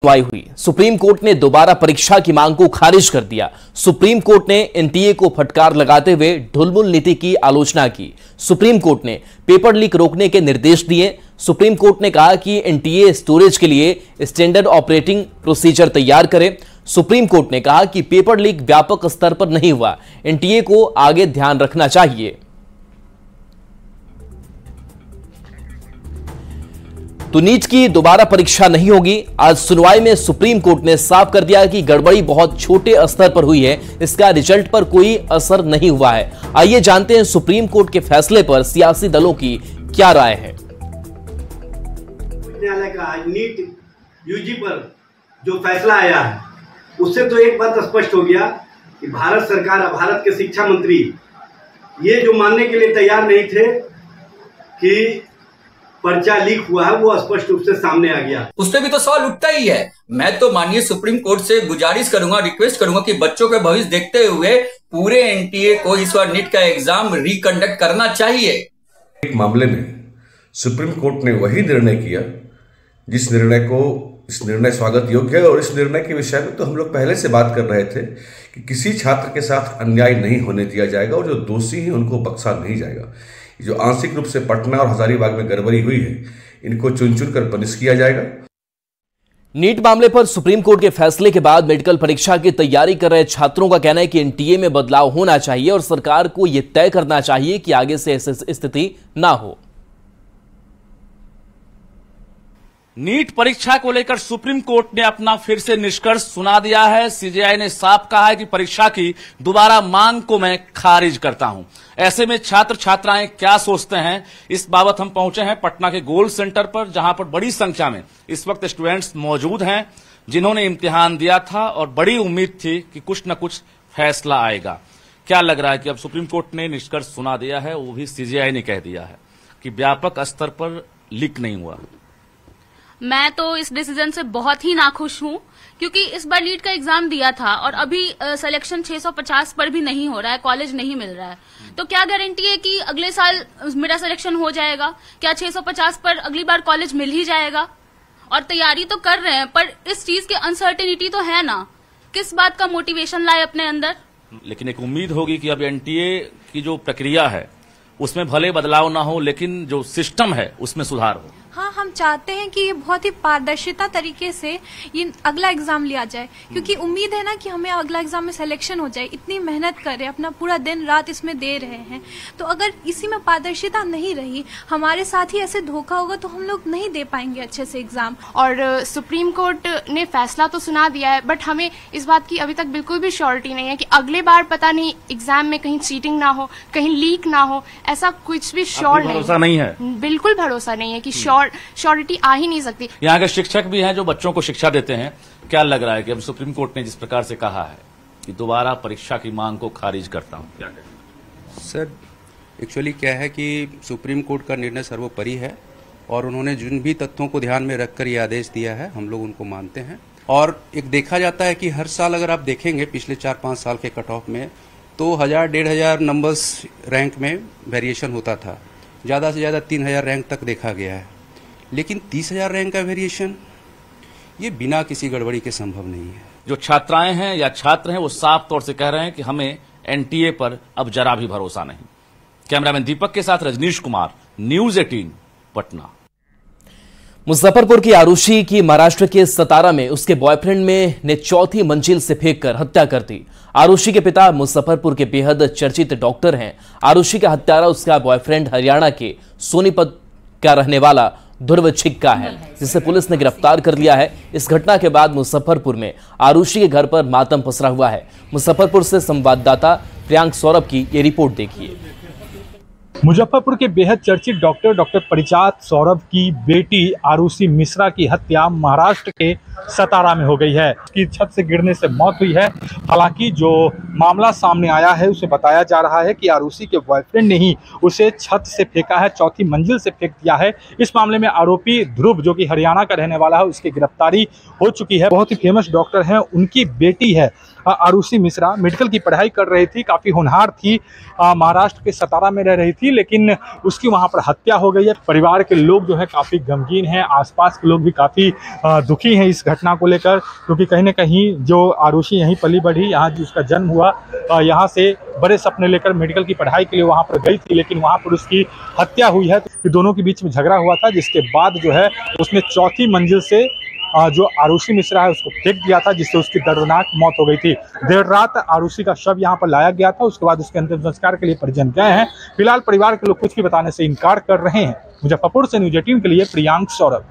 सुनवाई हुई। Supreme court ने दोबारा परीक्षा की मांग को खारिज कर दिया। सुप्रीम कोर्ट ने एनटीए को फटकार लगाते हुए ढुलमुल नीति की आलोचना की। सुप्रीम कोर्ट ने पेपर लीक रोकने के निर्देश दिए। सुप्रीम कोर्ट ने कहा कि एनटीए स्टोरेज के लिए स्टैंडर्ड ऑपरेटिंग प्रोसीजर तैयार करे। सुप्रीम कोर्ट ने कहा कि पेपर लीक व्यापक स्तर पर नहीं हुआ, एनटीए को आगे ध्यान रखना चाहिए। तो नीट की दोबारा परीक्षा नहीं होगी। आज सुनवाई में सुप्रीम कोर्ट ने साफ कर दिया कि गड़बड़ी बहुत छोटे स्तर पर हुई है, इसका रिजल्ट पर कोई असर नहीं हुआ है। आइए जानते हैं सुप्रीम कोर्ट के फैसले पर सियासी दलों की क्या राय है। न्यायालय का आज नीट यूजी पर जो फैसला आया है, उससे तो एक बात स्पष्ट हो गया कि भारत सरकार, भारत के शिक्षा मंत्री ये जो मानने के लिए तैयार नहीं थे कि पर्चा लीक हुआ है, वो स्पष्ट रूप से सामने आ गया। उस पर भी तो सवाल उठता ही है। मैं तो माननीय सुप्रीम कोर्ट से गुजारिश करूंगा, रिक्वेस्ट करूंगा कि बच्चों के भविष्य देखते हुए पूरे एनटीए को इस बार नीट का एग्जाम रिकंडक्ट करना चाहिए। एक मामले में सुप्रीम कोर्ट ने वही निर्णय किया जिस निर्णय को इस निर्णय स्वागत योग्य है, और इस निर्णय के विषय में तो हम लोग पहले से बात कर रहे थे कि किसी छात्र के साथ अन्याय नहीं होने दिया जाएगा और जो दोषी हैं उनको बख्शा नहीं जाएगा। जो आंशिक रूप से पटना और हजारीबाग में गड़बड़ी हुई है, इनको चुन चुन कर पनिश किया जाएगा। नीट मामले पर सुप्रीम कोर्ट के फैसले के बाद मेडिकल परीक्षा की तैयारी कर रहे छात्रों का कहना है कि एनटीए में बदलाव होना चाहिए और सरकार को यह तय करना चाहिए कि आगे से ऐसी स्थिति ना हो। नीट परीक्षा को लेकर सुप्रीम कोर्ट ने अपना फिर से निष्कर्ष सुना दिया है। सीजेआई ने साफ कहा है कि परीक्षा की दोबारा मांग को मैं खारिज करता हूं। ऐसे में छात्र छात्राएं क्या सोचते हैं, इस बाबत हम पहुंचे हैं पटना के गोल्ड सेंटर पर, जहां पर बड़ी संख्या में इस वक्त स्टूडेंट्स मौजूद हैं जिन्होंने इम्तिहान दिया था और बड़ी उम्मीद थी कि कुछ न कुछ फैसला आएगा। क्या लग रहा है कि अब सुप्रीम कोर्ट ने निष्कर्ष सुना दिया है, वो भी सीजेआई ने कह दिया है कि व्यापक स्तर पर लीक नहीं हुआ। मैं तो इस डिसीजन से बहुत ही नाखुश हूं, क्योंकि इस बार नीट का एग्जाम दिया था और अभी सिलेक्शन 650 पर भी नहीं हो रहा है, कॉलेज नहीं मिल रहा है। तो क्या गारंटी है कि अगले साल मेरा सिलेक्शन हो जाएगा? क्या 650 पर अगली बार कॉलेज मिल ही जाएगा? और तैयारी तो कर रहे हैं, पर इस चीज की अनसर्टेनिटी तो है ना, किस बात का मोटिवेशन लाए अपने अंदर। लेकिन एक उम्मीद होगी कि अब एनटीए की जो प्रक्रिया है उसमें भले बदलाव ना हो, लेकिन जो सिस्टम है उसमें सुधार हो। हाँ, हम चाहते हैं कि ये बहुत ही पारदर्शिता तरीके से ये अगला एग्जाम लिया जाए, क्योंकि उम्मीद है ना कि हमें अगला एग्जाम में सिलेक्शन हो जाए। इतनी मेहनत कर रहे हैं, अपना पूरा दिन रात इसमें दे रहे हैं, तो अगर इसी में पारदर्शिता नहीं रही, हमारे साथ ही ऐसे धोखा होगा तो हम लोग नहीं दे पाएंगे अच्छे से एग्जाम। और सुप्रीम कोर्ट ने फैसला तो सुना दिया है, बट हमें इस बात की अभी तक बिल्कुल भी श्योरिटी नहीं है कि अगले बार पता नहीं एग्जाम में कहीं चीटिंग ना हो, कहीं लीक ना हो, ऐसा कुछ भी श्योर नहीं है। बिल्कुल भरोसा नहीं है कि श्योरिटी आ ही नहीं सकती। यहाँ के शिक्षक भी हैं जो बच्चों को शिक्षा देते हैं। क्या लग रहा है कि अब सुप्रीम कोर्ट ने जिस प्रकार से कहा है कि दोबारा परीक्षा की मांग को खारिज करता हूं, क्या कहें? सर, एक्चुअली क्या है कि सुप्रीम कोर्ट का निर्णय सर्वोपरि है और उन्होंने जिन भी तथ्यों को ध्यान में रखकर ये आदेश दिया है, हम लोग उनको मानते हैं। और एक देखा जाता है कि हर साल अगर आप देखेंगे पिछले 4-5 साल के कट ऑफ में, तो 1000-1500 नंबर्स रैंक में वेरिएशन होता था। ज़्यादा से ज़्यादा 3000 रैंक तक देखा गया है, लेकिन 30,000 रैंक का वेरिएशन ये बिना किसी गड़बड़ी के संभव नहीं है। जो छात्राएं हैं या छात्र हैं वो साफ तौर से कह रहे हैं कि हमें एनटीए पर अब जरा भी भरोसा नहीं। कैमरामैन दीपक के साथ रजनीश कुमार, न्यूज़ 18 पटना। मुजफ्फरपुर की आरुषि की महाराष्ट्र के सतारा में उसके बॉयफ्रेंड ने चौथी मंजिल से फेंककर हत्या कर दी। आरुषि के पिता मुजफ्फरपुर के बेहद चर्चित डॉक्टर हैं। आरुषि का हत्यारा उसका बॉयफ्रेंड हरियाणा के सोनीपत का रहने वाला ध्रुव छिक्का है, जिसे पुलिस ने गिरफ्तार कर लिया है। इस घटना के बाद मुजफ्फरपुर में आरुषि के घर पर मातम पसरा हुआ है। मुजफ्फरपुर से संवाददाता प्रियांक सौरभ की ये रिपोर्ट देखिए। मुजफ्फरपुर के बेहद चर्चित डॉक्टर परिचात सौरभ की बेटी आरुषि मिश्रा की हत्या महाराष्ट्र के सतारा में हो गई है। उसकी छत से गिरने से मौत हुई है। हालांकि जो मामला सामने आया है उसे बताया जा रहा है कि आरुषि के बॉयफ्रेंड ने ही उसे छत से फेंका है, चौथी मंजिल से फेंक दिया है। इस मामले में आरोपी ध्रुव, जो कि हरियाणा का रहने वाला है, उसकी गिरफ्तारी हो चुकी है। बहुत ही फेमस डॉक्टर हैं, उनकी बेटी है आरुषि मिश्रा मेडिकल की पढ़ाई कर रही थी, काफ़ी होनहार थी, महाराष्ट्र के सतारा में रह रही थी, लेकिन उसकी वहाँ पर हत्या हो गई है। परिवार के लोग जो है काफ़ी गमगीन हैं, आसपास के लोग भी काफ़ी दुखी हैं इस घटना को लेकर, क्योंकि कहीं ना कहीं जो आरुषि यहीं पली बढ़ी, यहाँ उसका जन्म हुआ, यहाँ से बड़े सपने लेकर मेडिकल की पढ़ाई के लिए वहाँ पर गई थी, लेकिन वहाँ पर उसकी हत्या हुई है। तो दोनों के बीच में झगड़ा हुआ था, जिसके बाद जो है उसने चौथी मंजिल से जो आरुषि मिश्रा है उसको फेंक दिया था, जिससे उसकी दर्दनाक मौत हो गई थी। देर रात आरुषि का शव यहाँ पर लाया गया था, उसके बाद उसके अंतिम संस्कार के लिए परिजन गए हैं। फिलहाल परिवार के लोग कुछ भी बताने से इनकार कर रहे हैं। मुजफ्फरपुर से न्यूज 18 के लिए प्रियांक सौरभ।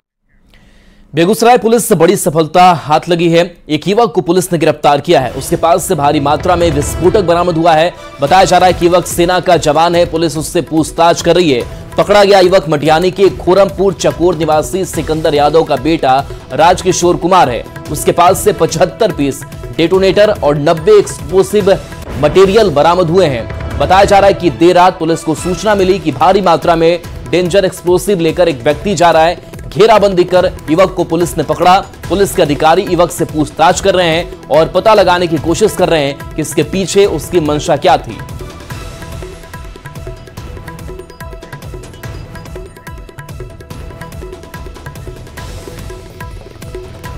बेगूसराय पुलिस से बड़ी सफलता हाथ लगी है। एक युवक को पुलिस ने गिरफ्तार किया है। उसके पास से भारी मात्रा में विस्फोटक बरामद हुआ है। बताया जा रहा है कि युवक सेना का जवान है। पुलिस उससे पूछताछ कर रही है। पकड़ा गया युवक मटियानी के खोरमपुर चकोर निवासी सिकंदर यादव का बेटा राजकिशोर कुमार है। उसके पास से 75 पीस डेटोनेटर और 90 एक्सप्लोसिव मटेरियल बरामद हुए हैं। बताया जा रहा है कि देर रात पुलिस को सूचना मिली कि भारी मात्रा में डेंजर एक्सप्लोसिव लेकर एक व्यक्ति जा रहा है। घेराबंदी कर युवक को पुलिस ने पकड़ा। पुलिस के अधिकारी युवक से पूछताछ कर रहे हैं और पता लगाने की कोशिश कर रहे हैं कि इसके पीछे उसकी मंशा क्या थी।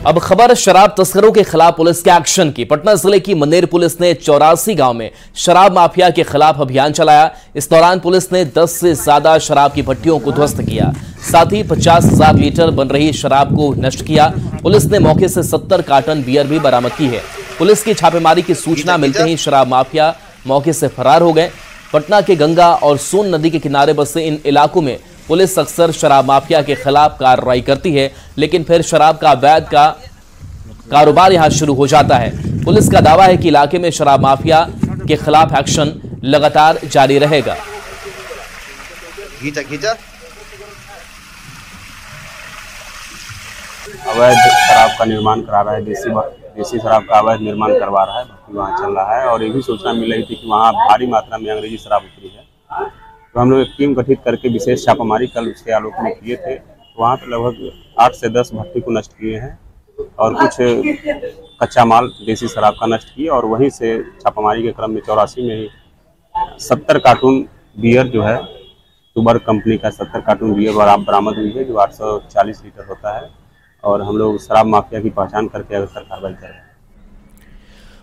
अब खबर शराब तस्करों के खिलाफ पुलिस के एक्शन की। पटना जिले की मनेर पुलिस ने 84 गांव में शराब माफिया के खिलाफ अभियान चलाया। इस दौरान पुलिस ने 10 से ज्यादा शराब की भट्टियों को ध्वस्त किया। साथ ही 50,000 लीटर बन रही शराब को नष्ट किया। पुलिस ने मौके से 70 कार्टन बियर भी बरामद की है। पुलिस की छापेमारी की सूचना मिलते ही शराब माफिया मौके से फरार हो गए। पटना के गंगा और सोन नदी के किनारे बसे इन इलाकों में पुलिस अक्सर शराब माफिया के खिलाफ कार्रवाई करती है, लेकिन फिर शराब का अवैध का कारोबार यहां शुरू हो जाता है। पुलिस का दावा है कि इलाके में शराब माफिया के खिलाफ एक्शन लगातार जारी रहेगा। अवैध शराब का निर्माण करा रहा है, देसी शराब का अवैध निर्माण करवा रहा है, वहाँ चल रहा है। और ये भी सूचना मिल रही थी कि वहाँ भारी मात्रा में अंग्रेजी शराब उतरी है। तो हम लोग एक टीम गठित करके विशेष छापामारी कल उसके आलोक में किए थे। वहाँ पर लगभग 8 से 10 भट्टी को नष्ट किए हैं और कुछ कच्चा माल देसी शराब का नष्ट किए। और वहीं से छापामारी के क्रम में 84 में ही 70 कार्टून बियर जो है सुबर कंपनी का 70 कार्टून बियर बरामद हुई है, जो 840 लीटर होता है। और हम लोग शराब माफिया की पहचान करके अग्रसर कार्रवाई कर रहे हैं।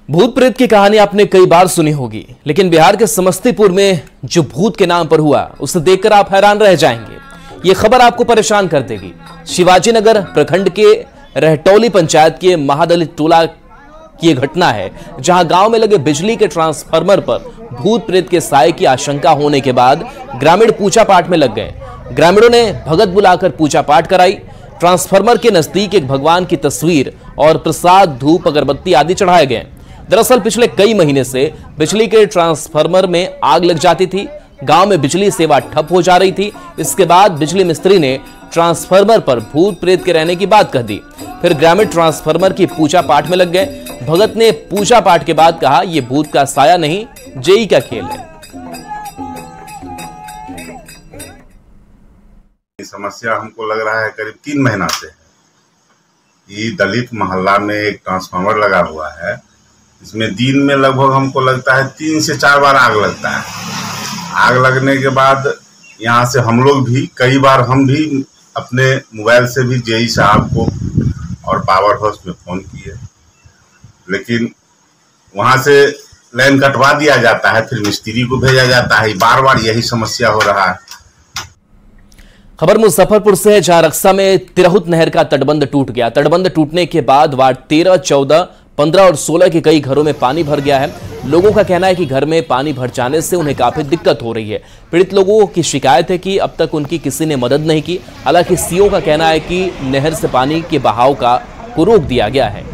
भूत प्रेत की कहानी आपने कई बार सुनी होगी, लेकिन बिहार के समस्तीपुर में जो भूत के नाम पर हुआ उसे देखकर आप हैरान रह जाएंगे। ये खबर आपको परेशान कर देगी। शिवाजीनगर प्रखंड के रहटौली पंचायत के महादलित टोला की घटना है, जहां गांव में लगे बिजली के ट्रांसफार्मर पर भूत प्रेत के साए की आशंका होने के बाद ग्रामीण पूजा पाठ में लग गए। ग्रामीणों ने भगत बुलाकर पूजा पाठ कराई। ट्रांसफार्मर के नजदीक एक भगवान की तस्वीर और प्रसाद, धूप, अगरबत्ती आदि चढ़ाए गए। दरअसल पिछले कई महीने से बिजली के ट्रांसफार्मर में आग लग जाती थी। गांव में बिजली सेवा ठप हो जा रही थी। इसके बाद बिजली मिस्त्री ने ट्रांसफार्मर पर भूत प्रेत के रहने की बात कह दी। फिर ग्रामीण ट्रांसफार्मर की पूजा पाठ में लग गए। भगत ने पूजा पाठ के बाद कहा, यह भूत का साया नहीं, जेई का खेल है। समस्या हमको लग रहा है करीब 3 महीना से। ये दलित मोहल्ला में एक ट्रांसफार्मर लगा हुआ है। इसमें दिन में लगभग हमको लगता है 3 से 4 बार आग लगता है। आग लगने के बाद यहाँ से हम लोग भी कई बार हम भी अपने मोबाइल से भी जेई साहब को और पावर हाउस में फ़ोन किए, लेकिन वहाँ से लाइन कटवा दिया जाता है, फिर मिस्त्री को भेजा जाता है। बार बार यही समस्या हो रहा है। खबर मुजफ्फरपुर से है, जहां रक्सा में तिरहुत नहर का तटबंध टूट गया। तटबंध टूटने के बाद वार्ड 13, 14, 15 और 16 के कई घरों में पानी भर गया है। लोगों का कहना है कि घर में पानी भर जाने से उन्हें काफी दिक्कत हो रही है। पीड़ित लोगों की शिकायत है कि अब तक उनकी किसी ने मदद नहीं की। हालांकि सीओ का कहना है कि नहर से पानी के बहाव को रोक दिया गया है।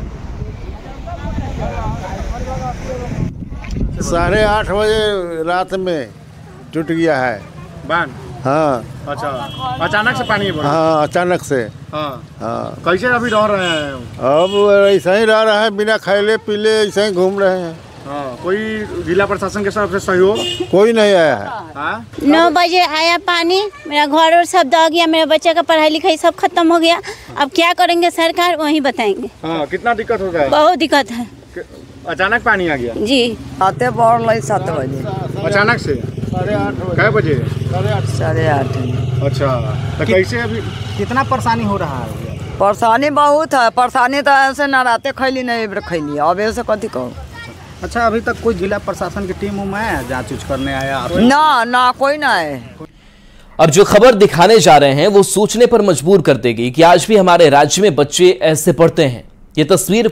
8:30 बजे रात में टूट गया है बांध। हाँ, अच्छा, अचानक से पानी भरा? हाँ, अचानक से। हाँ। कैसे अभी रह रहे हैं? अब ऐसा ही रह रहा है, बिना खाए पीले ऐसे ही घूम रहे हैं। हाँ, कोई जिला प्रशासन के तरफ से सहयोग? कोई नहीं आया है। 9 बजे आया पानी, मेरा घर और सब दह गया, मेरे बच्चे का पढ़ाई लिखाई सब खत्म हो गया। अब क्या करेंगे सरकार, वही बताएंगे। हाँ, कितना दिक्कत हो गया? बहुत दिक्कत है। अचानक पानी आ गया जी। आते बढ़ रही 7 बजे अचानक से 8:30 कै बजे 8:30। अच्छा तो कैसे अभी कितना परेशानी हो रहा है? परेशानी बहुत है। परेशानी तो ऐसे न राते खैली नहीं खैली, अब ऐसे कथी कहूँ। अच्छा अभी तक कोई जिला प्रशासन की टीम उम आया जांच उच करने आया? ना कोई ना है। अब जो खबर दिखाने जा रहे हैं वो सोचने पर मजबूर कर देगी कि आज भी हमारे राज्य में बच्चे ऐसे पढ़ते हैं। ये तस्वीर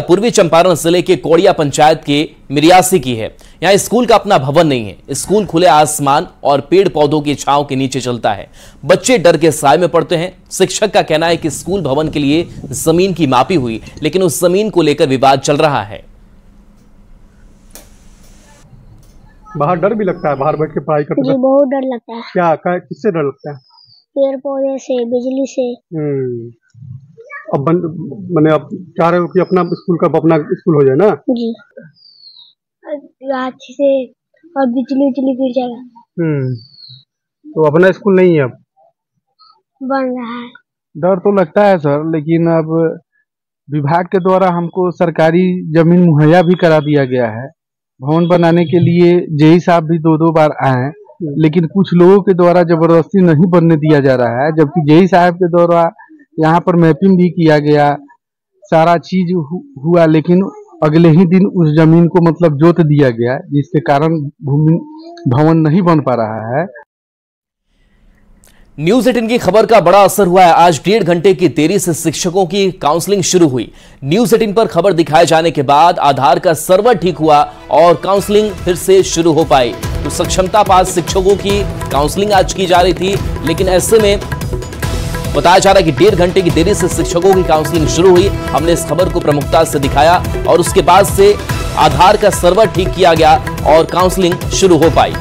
पूर्वी चंपारण जिले के कोड़िया पंचायत के मिरियासी की है। यहाँ स्कूल का अपना भवन नहीं है। स्कूल खुले आसमान और पेड़ पौधों की छांव के नीचे चलता है। बच्चे डर के साए में पढ़ते हैं। शिक्षक का कहना है कि स्कूल भवन के लिए जमीन की मापी हुई, लेकिन उस जमीन को लेकर विवाद चल रहा है। बाहर डर भी लगता है, बाहर बैठ के पढ़ाई करते? जी बहुत डर लगता है। क्या किससे डर लगता है? पेड़ पौधे से, बिजली से। अब मैंने अब चाह रहे हो कि अपना स्कूल का अपना स्कूल हो जाए ना? जी। हाथी से और बिजली गिर जाएगा। तो अपना स्कूल नहीं है अब? बन रहा है। डर तो लगता है सर, लेकिन अब विभाग के द्वारा हमको सरकारी जमीन मुहैया भी करा दिया गया है। भवन बनाने के लिए जेई साहब भी 2 बार आए, लेकिन कुछ लोगों के द्वारा जबरदस्ती नहीं बनने दिया जा रहा है। जबकि जेई साहब के द्वारा यहाँ पर मैपिंग भी किया गया, सारा चीज हुआ, लेकिन अगले ही दिन उस जमीन को मतलब जोत दिया गया, जिसके कारण भवन नहीं बन पा रहा है। न्यूज 18 की खबर का बड़ा असर हुआ है। आज 1.5 घंटे की देरी से शिक्षकों की काउंसलिंग शुरू हुई। न्यूज 18 पर खबर दिखाए जाने के बाद आधार का सर्वर ठीक हुआ और काउंसलिंग फिर से शुरू हो पाई। तो सक्षमता पास शिक्षकों की काउंसलिंग आज की जा रही थी, लेकिन ऐसे में बताया जा रहा है कि 1.5 घंटे की देरी से शिक्षकों की काउंसलिंग शुरू हुई। हमने इस खबर को प्रमुखता से दिखाया और उसके बाद से आधार का सर्वर ठीक किया गया और काउंसलिंग शुरू हो पाई।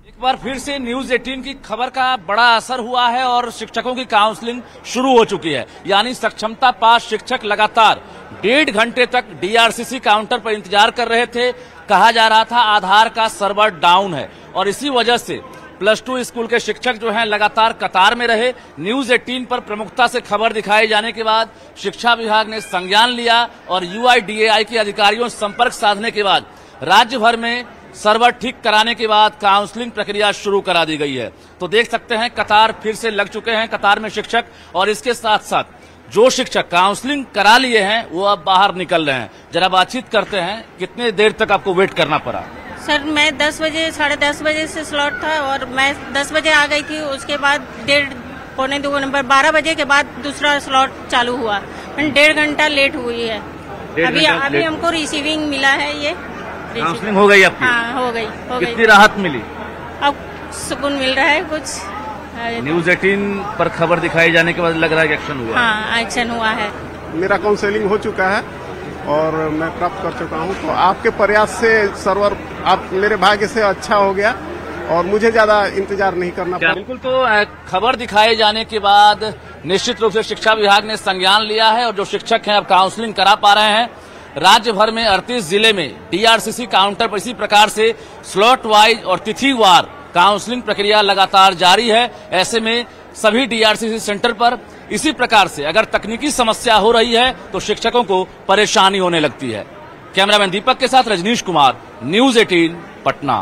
एक बार फिर से न्यूज 18 की खबर का बड़ा असर हुआ है और शिक्षकों की काउंसलिंग शुरू हो चुकी है। यानी सक्षमता पास शिक्षक लगातार 1.5 घंटे तक डीआरसीसी काउंटर पर इंतजार कर रहे थे। कहा जा रहा था आधार का सर्वर डाउन है और इसी वजह से +2 स्कूल के शिक्षक जो हैं लगातार कतार में रहे। न्यूज 18 पर प्रमुखता से खबर दिखाए जाने के बाद शिक्षा विभाग ने संज्ञान लिया और UIDAI के अधिकारियों से संपर्क साधने के बाद राज्य भर में सर्वर ठीक कराने के बाद काउंसलिंग प्रक्रिया शुरू करा दी गई है। तो देख सकते हैं कतार फिर से लग चुके हैं, कतार में शिक्षक, और इसके साथ साथ जो शिक्षक काउंसलिंग करा लिए हैं वो अब बाहर निकल रहे हैं। जरा बातचीत करते हैं, कितने देर तक आपको वेट करना पड़ा? सर मैं 10 बजे 10:30 बजे से स्लॉट था और मैं 10 बजे आ गई थी। उसके बाद 1.5-2 नंबर 12 बजे के बाद दूसरा स्लॉट चालू हुआ। 1.5 घंटा लेट हुई है। अभी हमको रिसीविंग मिला है। ये काउंसलिंग हो गई आपकी? हाँ हो गई। कितनी राहत मिली? अब सुकून मिल रहा है कुछ। न्यूज 18 पर खबर दिखाई जाने के बाद लग रहा है कि एक्शन हुआ? हाँ एक्शन हुआ है। मेरा काउंसलिंग हो चुका है और मैं प्राप्त कर चुका हूं। तो आपके प्रयास से सर्वर आप मेरे भाग्य से अच्छा हो गया और मुझे ज्यादा इंतजार नहीं करना पड़ा। बिल्कुल। तो खबर दिखाए जाने के बाद निश्चित रूप से शिक्षा विभाग ने संज्ञान लिया है और जो शिक्षक हैं अब काउंसलिंग करा पा रहे हैं। राज्य भर में 38 जिले में डीआरसीसी काउंटर पर इसी प्रकार से स्लॉट वाइज और तिथिवार काउंसलिंग प्रक्रिया लगातार जारी है। ऐसे में सभी डीआरसीसी सेंटर पर इसी प्रकार से अगर तकनीकी समस्या हो रही है तो शिक्षकों को परेशानी होने लगती है। कैमरामैन दीपक के साथ रजनीश कुमार, न्यूज 18 पटना।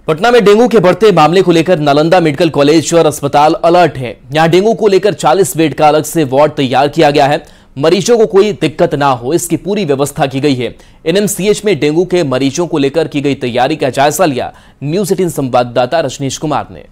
पटना में डेंगू के बढ़ते मामले को लेकर नालंदा मेडिकल कॉलेज और अस्पताल अलर्ट है। यहां डेंगू को लेकर 40 बेड का अलग से वार्ड तैयार किया गया है। मरीजों को कोई दिक्कत ना हो इसकी पूरी व्यवस्था की गई है। एनएमसीएच में डेंगू के मरीजों को लेकर की गई तैयारी का जायजा लिया न्यूज 18 संवाददाता रजनीश कुमार ने।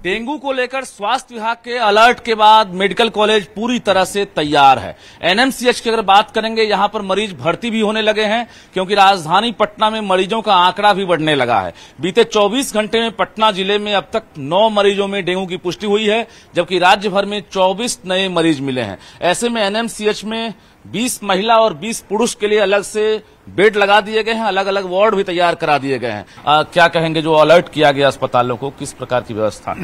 डेंगू को लेकर स्वास्थ्य विभाग के अलर्ट के बाद मेडिकल कॉलेज पूरी तरह से तैयार है। एनएमसीएच की अगर बात करेंगे, यहां पर मरीज भर्ती भी होने लगे हैं क्योंकि राजधानी पटना में मरीजों का आंकड़ा भी बढ़ने लगा है। बीते 24 घंटे में पटना जिले में अब तक 9 मरीजों में डेंगू की पुष्टि हुई है, जबकि राज्य भर में 24 नए मरीज मिले हैं। ऐसे में एनएमसीएच में 20 महिला और 20 पुरुष के लिए अलग से बेड लगा दिए गए हैं, अलग अलग वार्ड भी तैयार करा दिए गए हैं। क्या कहेंगे, जो अलर्ट किया गया अस्पतालों को, किस प्रकार की व्यवस्था?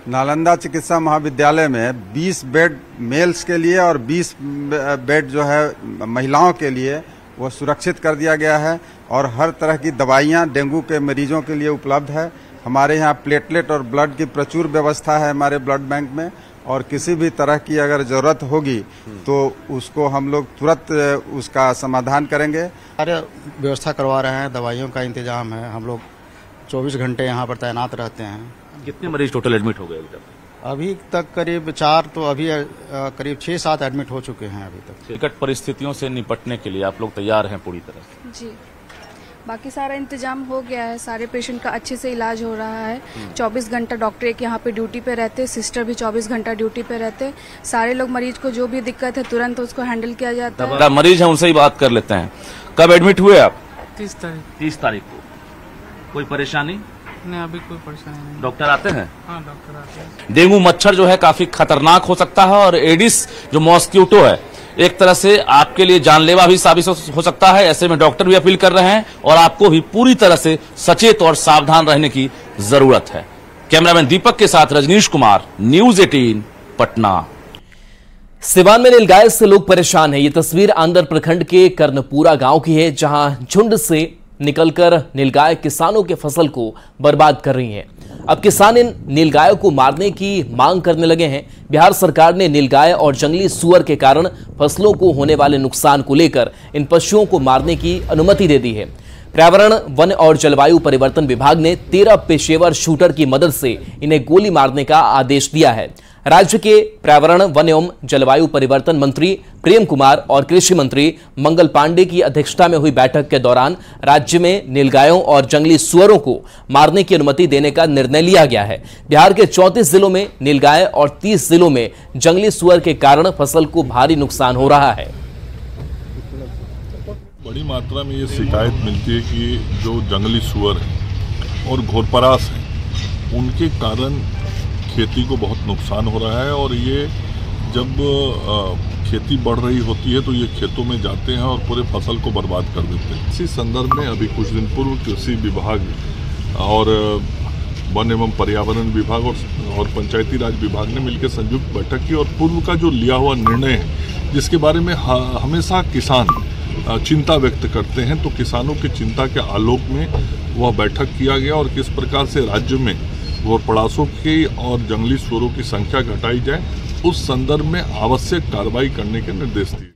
नालंदा चिकित्सा महाविद्यालय में 20 बेड मेल्स के लिए और 20 बेड जो है महिलाओं के लिए वो सुरक्षित कर दिया गया है और हर तरह की दवाइयां डेंगू के मरीजों के लिए उपलब्ध है। हमारे यहाँ प्लेटलेट और ब्लड की प्रचुर व्यवस्था है हमारे ब्लड बैंक में और किसी भी तरह की अगर जरूरत होगी तो उसको हम लोग तुरंत उसका समाधान करेंगे। सारे व्यवस्था करवा रहे हैं, दवाइयों का इंतजाम है, हम लोग 24 घंटे यहाँ पर तैनात रहते हैं। कितने मरीज टोटल एडमिट हो गए अभी तक? अभी तक करीब 4, तो अभी करीब 6-7 एडमिट हो चुके हैं अभी तक। विकट परिस्थितियों से निपटने के लिए आप लोग तैयार हैं पूरी तरह से? जी, बाकी सारा इंतजाम हो गया है, सारे पेशेंट का अच्छे से इलाज हो रहा है। 24 घंटा डॉक्टर एक यहाँ पे ड्यूटी पे रहते, सिस्टर भी 24 घंटा ड्यूटी पे रहते। सारे लोग मरीज को जो भी दिक्कत है तुरंत उसको हैंडल किया जाता है। मरीज है उनसे ही बात कर लेते हैं। कब एडमिट हुए आप? 30 तारीख। 30 तारीख को। कोई परेशानी? नहीं, अभी कोई परेशानी नहीं। डॉक्टर आते हैं? हाँ, डॉक्टर आते हैं। डेंगू मच्छर जो है काफी खतरनाक हो सकता है और एडिस जो मॉस्किटो है एक तरह से आपके लिए जानलेवा भी साबित हो सकता है। ऐसे में डॉक्टर भी अपील कर रहे हैं और आपको भी पूरी तरह से सचेत और सावधान रहने की जरूरत है। कैमरामैन दीपक के साथ रजनीश कुमार, न्यूज 18 पटना। सिवान में नीलगाय से लोग परेशान हैं। ये तस्वीर आंदर प्रखंड के कर्णपुरा गांव की है, जहां झुंड से निकलकर नीलगाय किसानों के फसल को बर्बाद कर रही हैं। अब किसान इन नीलगायों को मारने की मांग करने लगे हैं। बिहार सरकार ने नीलगाय और जंगली सुअर के कारण फसलों को होने वाले नुकसान को लेकर इन पशुओं को मारने की अनुमति दे दी है। पर्यावरण, वन और जलवायु परिवर्तन विभाग ने 13 पेशेवर शूटर की मदद से इन्हें गोली मारने का आदेश दिया है। राज्य के पर्यावरण, वन एवं जलवायु परिवर्तन मंत्री प्रेम कुमार और कृषि मंत्री मंगल पांडे की अध्यक्षता में हुई बैठक के दौरान राज्य में नीलगायों और जंगली सुअरों को मारने की अनुमति देने का निर्णय लिया गया है। बिहार के 34 जिलों में नीलगाय और 30 जिलों में जंगली सुअर के कारण फसल को भारी नुकसान हो रहा है। बड़ी मात्रा में ये शिकायत मिलती है कि जो जंगली सुअर है और घोरपरास है उनके कारण खेती को बहुत नुकसान हो रहा है और ये जब खेती बढ़ रही होती है तो ये खेतों में जाते हैं और पूरे फसल को बर्बाद कर देते हैं। इसी संदर्भ में अभी कुछ दिन पूर्व कृषि विभाग और वन एवं पर्यावरण विभाग और पंचायती राज विभाग ने मिलकर संयुक्त बैठक की और पूर्व का जो लिया हुआ निर्णय है जिसके बारे में हमेशा किसान चिंता व्यक्त करते हैं, तो किसानों की चिंता के आलोक में वह बैठक किया गया और किस प्रकार से राज्य में घोरपड़ासों की और जंगली सुअरों की संख्या घटाई जाए उस संदर्भ में आवश्यक कार्रवाई करने के निर्देश दिए।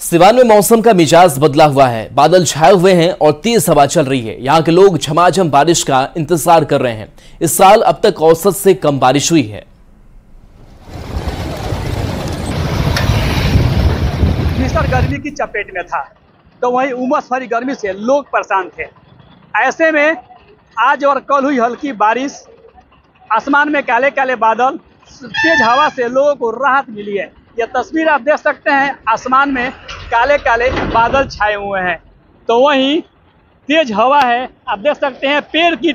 सिवान में मौसम का मिजाज बदला हुआ है। बादल छाए हुए हैं और तेज हवा चल रही है। यहाँ के लोग झमाझम बारिश का इंतजार कर रहे हैं। इस साल अब तक औसत से कम बारिश हुई है। मिस्र गर्मी की चपेट में था तो वहीं उमस भरी गर्मी से लोग परेशान थे। ऐसे में आज और कल हुई हल्की बारिश, आसमान में काले काले बादल, तेज हवा से लोगों को राहत मिली है। यह तस्वीर आप देख सकते हैं, आसमान में काले काले बादल छाए हुए हैं तो वहीं तेज हवा है। आप देख सकते हैं पेड़ की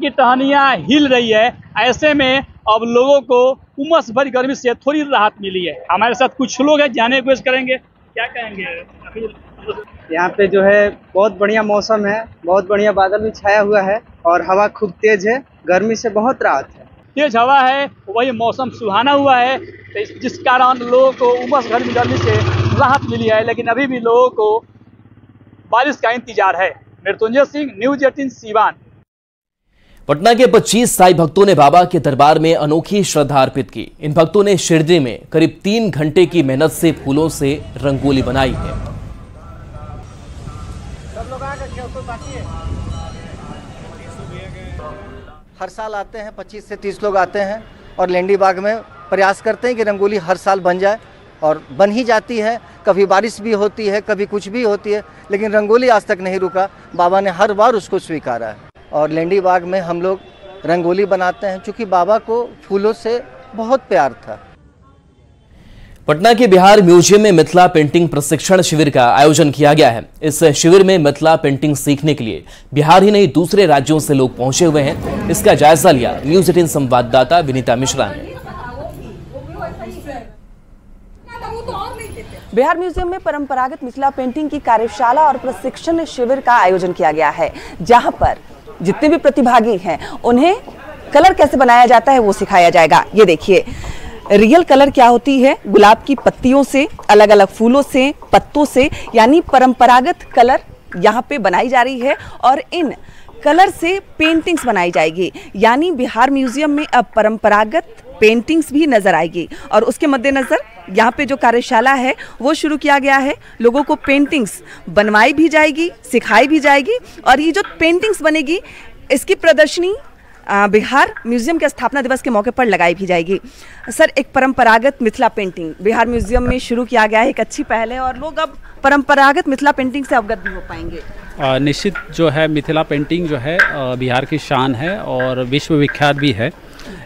टहनियाँ हिल रही है। ऐसे में अब लोगों को उमस भरी गर्मी से थोड़ी राहत मिली है। हमारे साथ कुछ लोग हैं, जाने की कोशिश करेंगे। क्या कहेंगे? यहाँ पे जो है बहुत बढ़िया मौसम है, बहुत बढ़िया बादल भी छाया हुआ है और हवा खूब तेज है, गर्मी से बहुत राहत है। तेज हवा है, वही मौसम सुहाना हुआ है जिस कारण लोगों को उमस भरी गर्मी से राहत मिली है, लेकिन अभी भी लोगों को बारिश का इंतजार है। मृत्युंजय सिंह, न्यूज 18 सिवान। पटना के 25 साई भक्तों ने बाबा के दरबार में अनोखी श्रद्धा अर्पित की। इन भक्तों ने शिरडी में करीब 3 घंटे की मेहनत से फूलों से रंगोली बनाई है। हर साल आते हैं, 25 से 30 लोग आते हैं और लेंडी बाग में प्रयास करते हैं कि रंगोली हर साल बन जाए और बन ही जाती है। कभी बारिश भी होती है, कभी कुछ भी होती है, लेकिन रंगोली आज तक नहीं रुका। बाबा ने हर बार उसको स्वीकारा है और लेंडी बाग में हम लोग रंगोली बनाते हैं क्योंकि बाबा को फूलों से बहुत प्यार था। पटना के बिहार म्यूजियम में मिथिला पेंटिंग प्रशिक्षण शिविर का आयोजन किया गया है। इस शिविर में मिथिला पेंटिंग सीखने के लिए बिहार ही नहीं दूसरे राज्यों से लोग पहुंचे हुए हैं। इसका जायजा लिया न्यूज 18 संवाददाता विनीता मिश्रा ने। बिहार म्यूजियम में परंपरागत मिथिला पेंटिंग की कार्यशाला और प्रशिक्षण शिविर का आयोजन किया गया है, जहां पर जितने भी प्रतिभागी हैं उन्हें कलर कैसे बनाया जाता है वो सिखाया जाएगा। ये देखिए, रियल कलर क्या होती है, गुलाब की पत्तियों से, अलग अलग फूलों से, पत्तों से, यानी परंपरागत कलर यहाँ पे बनाई जा रही है। और इन कलर से पेंटिंग्स बनाई जाएगी। यानी बिहार म्यूजियम में अब परंपरागत पेंटिंग्स भी नजर आएगी और उसके मद्देनजर यहाँ पे जो कार्यशाला है वो शुरू किया गया है। लोगों को पेंटिंग्स बनवाई भी जाएगी, सिखाई भी जाएगी और ये जो पेंटिंग्स बनेगी इसकी प्रदर्शनी बिहार म्यूजियम के स्थापना दिवस के मौके पर लगाई भी जाएगी। सर, एक परंपरागत मिथिला पेंटिंग बिहार म्यूजियम में शुरू किया गया है, एक अच्छी पहल है और लोग अब परंपरागत मिथिला पेंटिंग से अवगत भी हो पाएंगे। निश्चित जो है मिथिला पेंटिंग जो है बिहार की शान है और विश्व विख्यात भी है।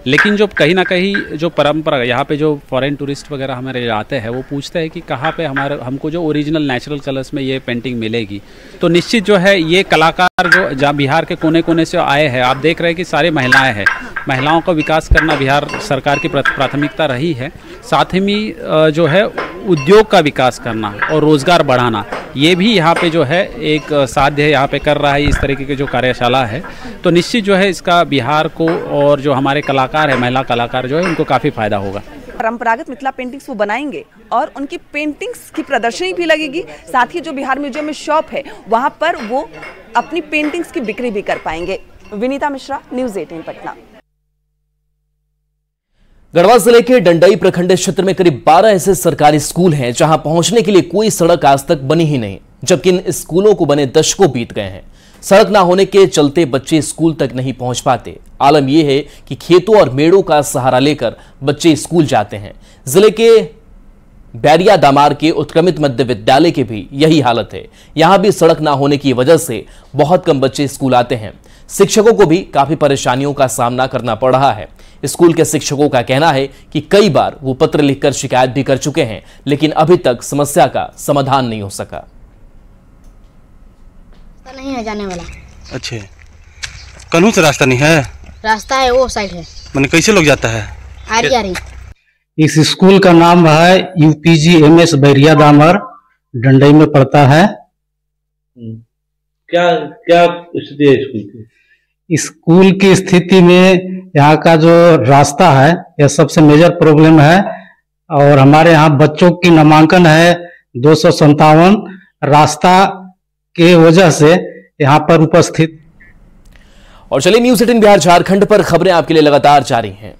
लेकिन जो कहीं ना कहीं जो परंपरा यहाँ पे जो फॉरेन टूरिस्ट वगैरह हमारे आते हैं वो पूछते हैं कि कहाँ पे हमको जो ओरिजिनल नेचुरल कलर्स में ये पेंटिंग मिलेगी। तो निश्चित जो है ये कलाकार जो जहाँ बिहार के कोने कोने से आए हैं, आप देख रहे हैं कि सारी महिलाएं हैं। महिलाओं का विकास करना बिहार सरकार की प्राथमिकता रही है। साथ ही जो है उद्योग का विकास करना और रोजगार बढ़ाना, ये भी यहाँ पे जो है एक साध्य यहाँ पे कर रहा है इस तरीके की जो कार्यशाला है। तो निश्चित जो है इसका बिहार को और जो हमारे कलाकार है, महिला कलाकार जो है, उनको काफ़ी फायदा होगा। परंपरागत मिथिला पेंटिंग्स वो बनाएंगे और उनकी पेंटिंग्स की प्रदर्शनी भी लगेगी। साथ ही जो बिहार म्यूजियम में शॉप है वहाँ पर वो अपनी पेंटिंग्स की बिक्री भी कर पाएंगे। विनीता मिश्रा, न्यूज़ 18 पटना। गढ़वा जिले के डंडई प्रखंड क्षेत्र में करीब 12 ऐसे सरकारी स्कूल हैं जहां पहुंचने के लिए कोई सड़क आज तक बनी ही नहीं, जबकि इन स्कूलों को बने दशकों बीत गए हैं। सड़क ना होने के चलते बच्चे स्कूल तक नहीं पहुंच पाते। आलम यह है कि खेतों और मेड़ों का सहारा लेकर बच्चे स्कूल जाते हैं। जिले के बैरिया दामार के उत्क्रमित मध्य विद्यालय की भी यही हालत है। यहां भी सड़क ना होने की वजह से बहुत कम बच्चे स्कूल आते हैं। शिक्षकों को भी काफी परेशानियों का सामना करना पड़ रहा है। स्कूल के शिक्षकों का कहना है कि कई बार वो पत्र लिखकर शिकायत भी कर चुके हैं, लेकिन अभी तक समस्या का समाधान नहीं हो सका। नहीं है जाने वाला। अच्छा, कौन सा रास्ता नहीं है? रास्ता है वो साइड है। मैंने कैसे लोग जाता है? आ रही। इस स्कूल का नाम है UPGMS बैरिया दामर, डंडई में पड़ता है। क्या क्या स्थिति है स्कूल की? स्कूल की स्थिति में यहाँ का जो रास्ता है यह सबसे मेजर प्रॉब्लम है और हमारे यहाँ बच्चों की नामांकन है 257। रास्ता के वजह से यहाँ पर उपस्थित। और चलिए न्यूज़ 18 बिहार झारखंड पर खबरें आपके लिए लगातार जारी हैं।